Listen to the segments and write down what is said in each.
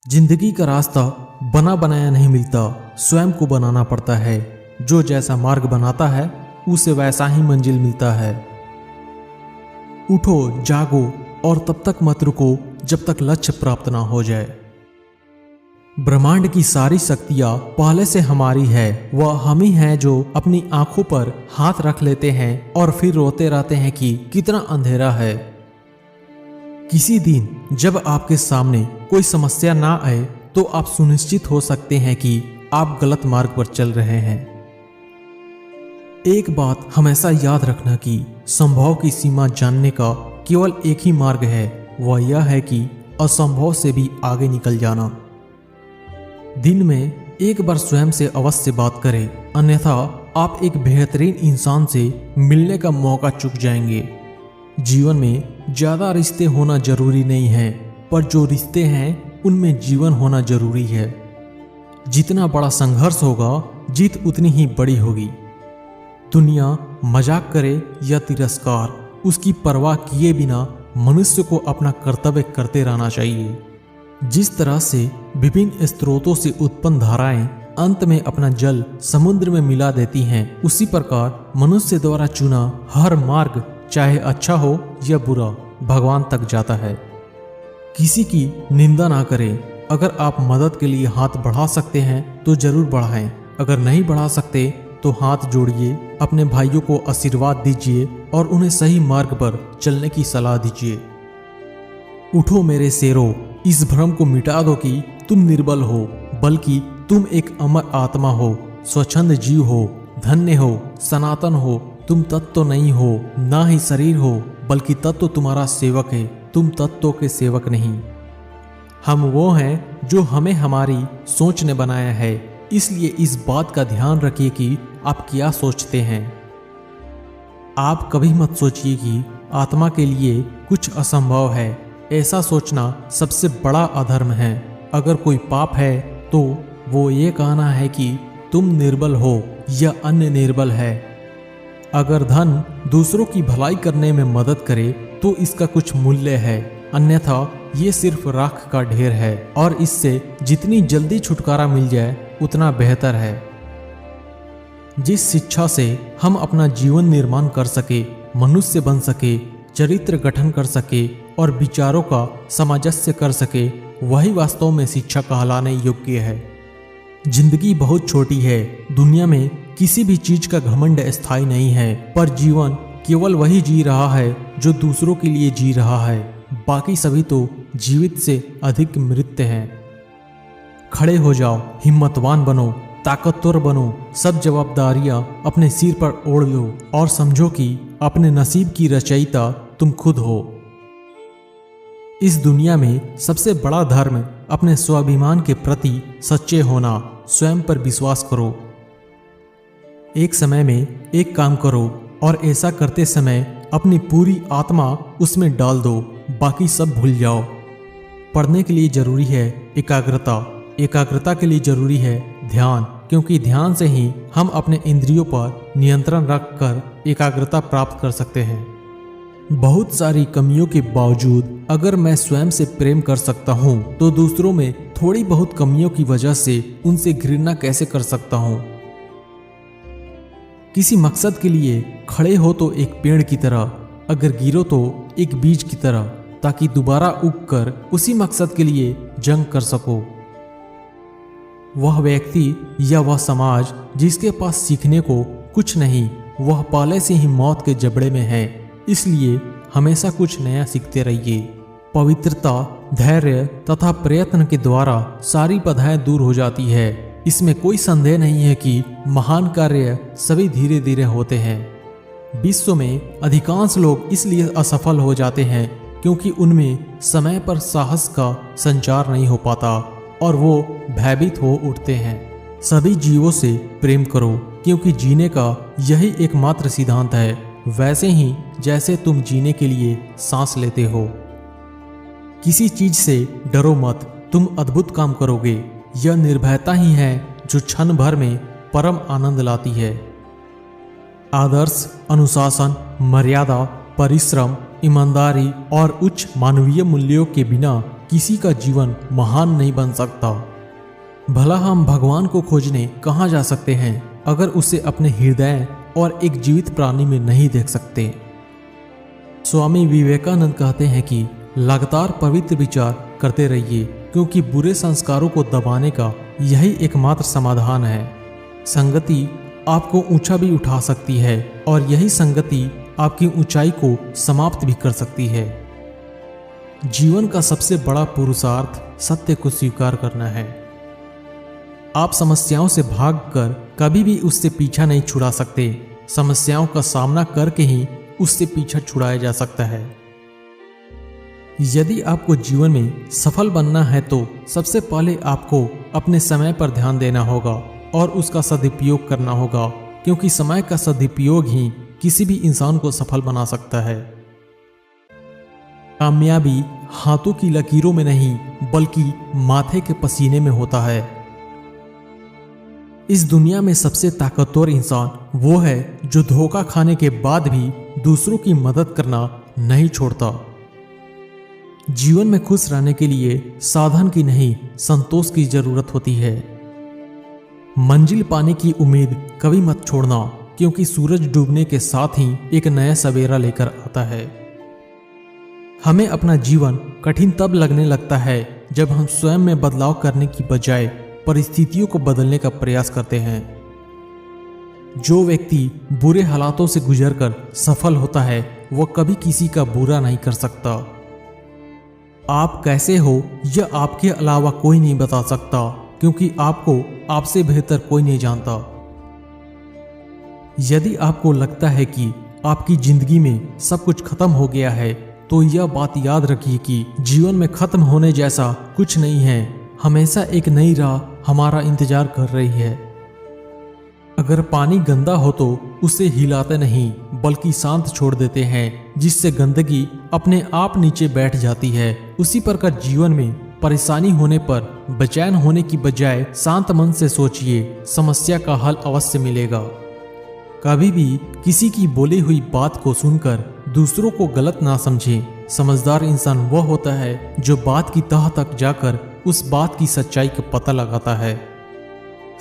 जिंदगी का रास्ता बना बनाया नहीं मिलता, स्वयं को बनाना पड़ता है। जो जैसा मार्ग बनाता है उसे वैसा ही मंजिल मिलता है। उठो, जागो और तब तक मत रुको जब तक लक्ष्य प्राप्त ना हो जाए। ब्रह्मांड की सारी शक्तियां पहले से हमारी है। वह हम ही हैं जो अपनी आंखों पर हाथ रख लेते हैं और फिर रोते रहते हैं कि कितना अंधेरा है। किसी दिन जब आपके सामने कोई समस्या ना आए तो आप सुनिश्चित हो सकते हैं कि आप गलत मार्ग पर चल रहे हैं। एक बात हमेशा याद रखना कि संभव की सीमा जानने का केवल एक ही मार्ग है, वह यह है कि असंभव से भी आगे निकल जाना। दिन में एक बार स्वयं से अवश्य बात करें, अन्यथा आप एक बेहतरीन इंसान से मिलने का मौका चूक जाएंगे। जीवन में ज्यादा रिश्ते होना जरूरी नहीं है, पर जो रिश्ते हैं उनमें जीवन होना जरूरी है। जितना बड़ा संघर्ष होगा, जीत उतनी ही बड़ी होगी। दुनिया मजाक करे या तिरस्कार, उसकी परवाह किए बिना मनुष्य को अपना कर्तव्य करते रहना चाहिए। जिस तरह से विभिन्न स्रोतों से उत्पन्न धाराएं अंत में अपना जल समुद्र में मिला देती हैं, उसी प्रकार मनुष्य द्वारा चुना हर मार्ग, चाहे अच्छा हो या बुरा, भगवान तक जाता है। किसी की निंदा ना करें। अगर आप मदद के लिए हाथ बढ़ा सकते हैं तो जरूर बढ़ाएं। अगर नहीं बढ़ा सकते तो हाथ जोड़िए, अपने भाइयों को आशीर्वाद दीजिए और उन्हें सही मार्ग पर चलने की सलाह दीजिए। उठो मेरे शेरों, इस भ्रम को मिटा दो कि तुम निर्बल हो, बल्कि तुम एक अमर आत्मा हो, स्वच्छंद जीव हो, धन्य हो, सनातन हो। तुम तत्व नहीं हो, ना ही शरीर हो, बल्कि तत्व तुम्हारा सेवक है, तुम तत्वों के सेवक नहीं। हम वो हैं जो हमें हमारी सोच ने बनाया है, इसलिए इस बात का ध्यान रखिए कि आप क्या सोचते हैं। आप कभी मत सोचिए कि आत्मा के लिए कुछ असंभव है। ऐसा सोचना सबसे बड़ा अधर्म है। अगर कोई पाप है तो वो ये कहना है कि तुम निर्बल हो या अन्य निर्बल है। अगर धन दूसरों की भलाई करने में मदद करे तो इसका कुछ मूल्य है, अन्यथा ये सिर्फ राख का ढेर है और इससे जितनी जल्दी छुटकारा मिल जाए उतना बेहतर है। जिस शिक्षा से हम अपना जीवन निर्माण कर सके, मनुष्य बन सके, चरित्र गठन कर सके और विचारों का सामंजस्य कर सके, वही वास्तव में शिक्षा कहलाने योग्य है। जिंदगी बहुत छोटी है। दुनिया में किसी भी चीज का घमंड स्थायी नहीं है, पर जीवन केवल वही जी रहा है जो दूसरों के लिए जी रहा है। बाकी सभी तो जीवित से अधिक मृत हैं। खड़े हो जाओ, हिम्मतवान बनो, ताकतवर बनो, सब जवाबदारियां अपने सिर पर ओढ़ लो और समझो कि अपने नसीब की रचयिता तुम खुद हो। इस दुनिया में सबसे बड़ा धर्म अपने स्वाभिमान के प्रति सच्चे होना। स्वयं पर विश्वास करो। एक समय में एक काम करो और ऐसा करते समय अपनी पूरी आत्मा उसमें डाल दो, बाकी सब भूल जाओ। पढ़ने के लिए जरूरी है एकाग्रता, एकाग्रता के लिए जरूरी है ध्यान, क्योंकि ध्यान से ही हम अपने इंद्रियों पर नियंत्रण रखकर एकाग्रता प्राप्त कर सकते हैं। बहुत सारी कमियों के बावजूद अगर मैं स्वयं से प्रेम कर सकता हूँ तो दूसरों में थोड़ी बहुत कमियों की वजह से उनसे घृणा कैसे कर सकता हूँ। किसी मकसद के लिए खड़े हो तो एक पेड़ की तरह, अगर गिरो तो एक बीज की तरह, ताकि दोबारा उगकर उसी मकसद के लिए जंग कर सको। वह व्यक्ति या वह समाज जिसके पास सीखने को कुछ नहीं, वह पहले से ही मौत के जबड़े में है। इसलिए हमेशा कुछ नया सीखते रहिए। पवित्रता, धैर्य तथा प्रयत्न के द्वारा सारी बाधाएं दूर हो जाती है। इसमें कोई संदेह नहीं है कि महान कार्य सभी धीरे धीरे होते हैं। विश्व में अधिकांश लोग इसलिए असफल हो जाते हैं क्योंकि उनमें समय पर साहस का संचार नहीं हो पाता और वो भयभीत हो उठते हैं। सभी जीवों से प्रेम करो, क्योंकि जीने का यही एकमात्र सिद्धांत है, वैसे ही जैसे तुम जीने के लिए सांस लेते हो। किसी चीज से डरो मत, तुम अद्भुत काम करोगे। यह निर्भयता ही है जो क्षण भर में परम आनंद लाती है। आदर्श, अनुशासन, मर्यादा, परिश्रम, ईमानदारी और उच्च मानवीय मूल्यों के बिना किसी का जीवन महान नहीं बन सकता। भला हम भगवान को खोजने कहाँ जा सकते हैं अगर उसे अपने हृदय और एक जीवित प्राणी में नहीं देख सकते। स्वामी विवेकानंद कहते हैं कि लगातार पवित्र विचार करते रहिए, क्योंकि बुरे संस्कारों को दबाने का यही एकमात्र समाधान है। संगति आपको ऊंचा भी उठा सकती है और यही संगति आपकी ऊंचाई को समाप्त भी कर सकती है। जीवन का सबसे बड़ा पुरुषार्थ सत्य को स्वीकार करना है। आप समस्याओं से भागकर कभी भी उससे पीछा नहीं छुड़ा सकते। समस्याओं का सामना करके ही उससे पीछा छुड़ाया जा सकता है। यदि आपको जीवन में सफल बनना है तो सबसे पहले आपको अपने समय पर ध्यान देना होगा और उसका सदुपयोग करना होगा, क्योंकि समय का सदुपयोग ही किसी भी इंसान को सफल बना सकता है। कामयाबी हाथों की लकीरों में नहीं बल्कि माथे के पसीने में होता है। इस दुनिया में सबसे ताकतवर इंसान वो है जो धोखा खाने के बाद भी दूसरों की मदद करना नहीं छोड़ता। जीवन में खुश रहने के लिए साधन की नहीं संतोष की जरूरत होती है। मंजिल पाने की उम्मीद कभी मत छोड़ना, क्योंकि सूरज डूबने के साथ ही एक नया सवेरा लेकर आता है। हमें अपना जीवन कठिन तब लगने लगता है जब हम स्वयं में बदलाव करने की बजाय परिस्थितियों को बदलने का प्रयास करते हैं। जो व्यक्ति बुरे हालातों से गुजरकर सफल होता है वह कभी किसी का बुरा नहीं कर सकता। आप कैसे हो यह आपके अलावा कोई नहीं बता सकता, क्योंकि आपको आपसे बेहतर कोई नहीं जानता। यदि आपको लगता है कि आपकी जिंदगी में सब कुछ खत्म हो गया है तो यह बात याद रखिए कि जीवन में खत्म होने जैसा कुछ नहीं है। हमेशा एक नई राह हमारा इंतजार कर रही है। अगर पानी गंदा हो तो उसे हिलाते नहीं बल्कि शांत छोड़ देते हैं, जिससे गंदगी अपने आप नीचे बैठ जाती है। उसी प्रकार जीवन में परेशानी होने पर बेचैन होने की बजाय शांत मन से सोचिए, समस्या का हल अवश्य मिलेगा। कभी भी किसी की बोली हुई बात को सुनकर दूसरों को गलत ना समझें। समझदार इंसान वह होता है जो बात की तह तक जाकर उस बात की सच्चाई का पता लगाता है।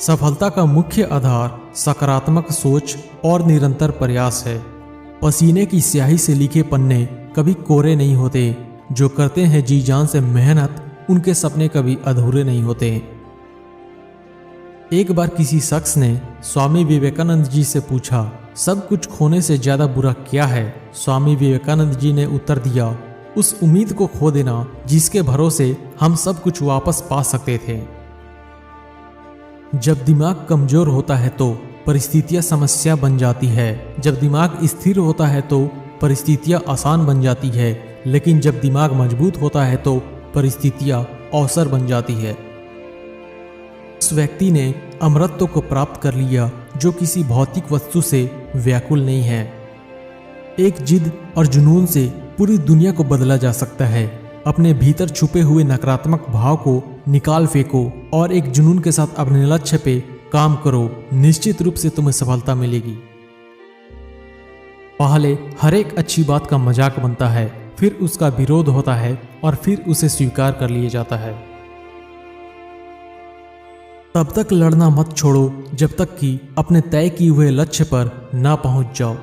सफलता का मुख्य आधार सकारात्मक सोच और निरंतर प्रयास है। पसीने की स्याही से लिखे पन्ने कभी कोरे नहीं होते। जो करते हैं जी जान से मेहनत, उनके सपने कभी अधूरे नहीं होते। एक बार किसी शख्स ने स्वामी विवेकानंद जी से पूछा, सब कुछ खोने से ज्यादा बुरा क्या है? स्वामी विवेकानंद जी ने उत्तर दिया, उस उम्मीद को खो देना जिसके भरोसे हम सब कुछ वापस पा सकते थे। जब दिमाग कमजोर होता है तो परिस्थितियां समस्या बन जाती है। जब दिमाग स्थिर होता है तो परिस्थितियां आसान बन जाती है। लेकिन जब दिमाग मजबूत होता है तो परिस्थितियां अवसर बन जाती है। उस व्यक्ति ने अमरत्व को प्राप्त कर लिया जो किसी भौतिक वस्तु से व्याकुल नहीं है। एक जिद और जुनून से पूरी दुनिया को बदला जा सकता है। अपने भीतर छुपे हुए नकारात्मक भाव को निकाल फेंको और एक जुनून के साथ अपने लक्ष्य पे काम करो। निश्चित रूप से तुम्हें सफलता मिलेगी। पहले हर एक अच्छी बात का मजाक बनता है, फिर उसका विरोध होता है और फिर उसे स्वीकार कर लिया जाता है। तब तक लड़ना मत छोड़ो जब तक कि अपने तय किए हुए लक्ष्य पर ना पहुंच जाओ।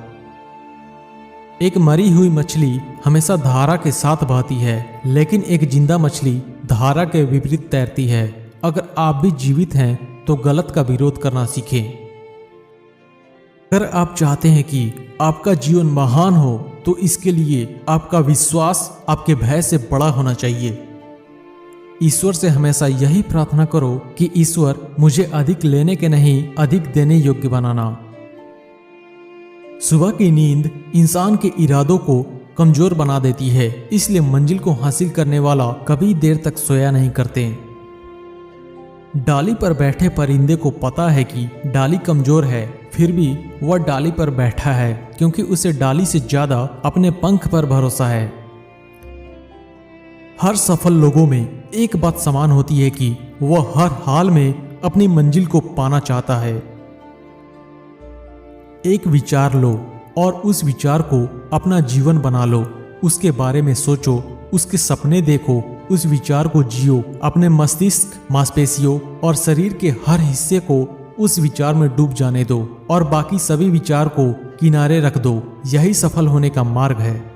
एक मरी हुई मछली हमेशा धारा के साथ बहती है, लेकिन एक जिंदा मछली धारा के विपरीत तैरती है। अगर आप भी जीवित हैं तो गलत का विरोध करना सीखें। अगर आप चाहते हैं कि आपका जीवन महान हो तो इसके लिए आपका विश्वास आपके भय से बड़ा होना चाहिए। ईश्वर से हमेशा यही प्रार्थना करो कि ईश्वर मुझे अधिक लेने के नहीं अधिक देने योग्य बनाना। सुबह की नींद इंसान के इरादों को कमजोर बना देती है, इसलिए मंजिल को हासिल करने वाला कभी देर तक सोया नहीं करते। डाली पर बैठे परिंदे को पता है कि डाली कमजोर है, फिर भी वह डाली पर बैठा है क्योंकि उसे डाली से ज्यादा अपने पंख पर भरोसा है। हर सफल लोगों में एक बात समान होती है कि वह हर हाल में अपनी मंजिल को पाना चाहता है। एक विचार लो और उस विचार को अपना जीवन बना लो। उसके बारे में सोचो, उसके सपने देखो उस विचार को जियो। अपने मस्तिष्क, मांसपेशियों और शरीर के हर हिस्से को उस विचार में डूब जाने दो और बाकी सभी विचार को किनारे रख दो। यही सफल होने का मार्ग है।